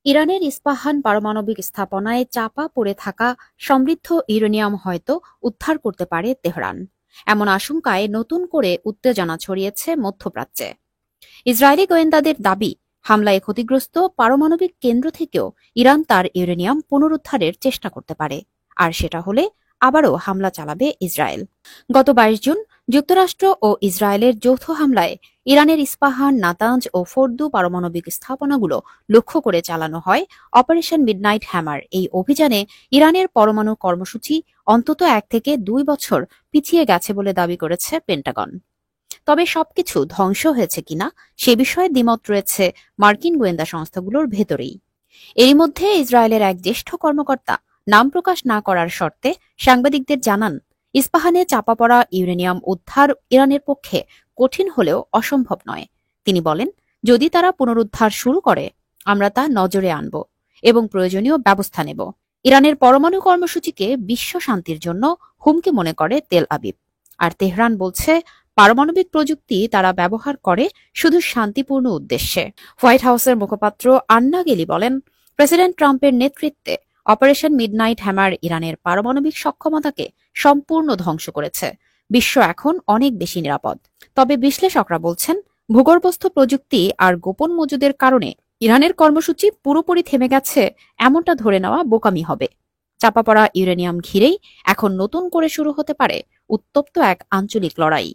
ইরানের ইস্পাহান পারমাণবিক স্থাপনায় চাপা পড়ে থাকা সমৃদ্ধ ইউরেনিয়াম হয়তো উদ্ধার করতে পারে তেহরান। এমন আশঙ্কায় নতুন করে উত্তেজনা ছড়িয়েছে মধ্যপ্রাচ্যে। ইসরায়েলি গোয়েন্দাদের দাবি, হামলায় ক্ষতিগ্রস্ত পারমাণবিক কেন্দ্র থেকেও ইরান তার ইউরেনিয়াম পুনরুদ্ধারের চেষ্টা করতে পারে, আর সেটা হলে আবারও হামলা চালাবে ইসরায়েল। গত ২২ জুন যুক্তরাষ্ট্র ও ইসরায়েলের যৌথ হামলায় ইরানের ইস্পাহান, নাতাঞ্জ ও ফোর্দু পারমাণবিক স্থাপনাগুলো লক্ষ্য করে চালানো হয় অপারেশন মিডনাইট হ্যামার। এই অভিযানে ইরানের পরমাণু কর্মসূচি অন্তত ১ থেকে ২ বছর পিছিয়ে গেছে বলে দাবি করেছে পেন্টাগন। তবে সবকিছু ধ্বংস হয়েছে কিনা সে বিষয়ে দ্বিমত রয়েছে মার্কিন গোয়েন্দা সংস্থাগুলোর ভেতরেই। এরই মধ্যে ইসরায়েলের এক জ্যেষ্ঠ কর্মকর্তা নাম প্রকাশ না করার শর্তে সাংবাদিকদের জানান, ইস্পাহানে চাপা পড়া ইউরেনিয়াম উদ্ধার ইরানের পক্ষে কঠিন হলেও অসম্ভব নয়। তিনি বলেন, যদি তারা পুনরুদ্ধার শুরু করে, আমরা তা নজরে আনব এবং প্রয়োজনীয় ব্যবস্থা নেব। ইরানের পরমাণু কর্মসূচিকে বিশ্ব শান্তির জন্য হুমকি মনে করে তেল আবিব। আর তেহরান বলছে, পারমাণবিক প্রযুক্তি তারা ব্যবহার করে শুধু শান্তিপূর্ণ উদ্দেশ্যে। হোয়াইট হাউসের মুখপাত্র আন্না গেলি বলেন, প্রেসিডেন্ট ট্রাম্পের নেতৃত্বে অপারেশন মিডনাইট হ্যামার ইরানের পারমাণবিক সক্ষমতাকে সম্পূর্ণ ধ্বংস করেছে। বিশ্ব এখন অনেক বেশি নিরাপদ। তবে বিশ্লেষকরা বলছেন, ভূগর্ভস্থ প্রযুক্তি আর গোপন মজুদের কারণে ইরানের কর্মসূচি পুরোপুরি থেমে গেছে এমনটা ধরে নেওয়া বোকামি হবে। চাপা পড়া ইউরেনিয়াম ঘিরেই এখন নতুন করে শুরু হতে পারে উত্তপ্ত এক আঞ্চলিক লড়াই।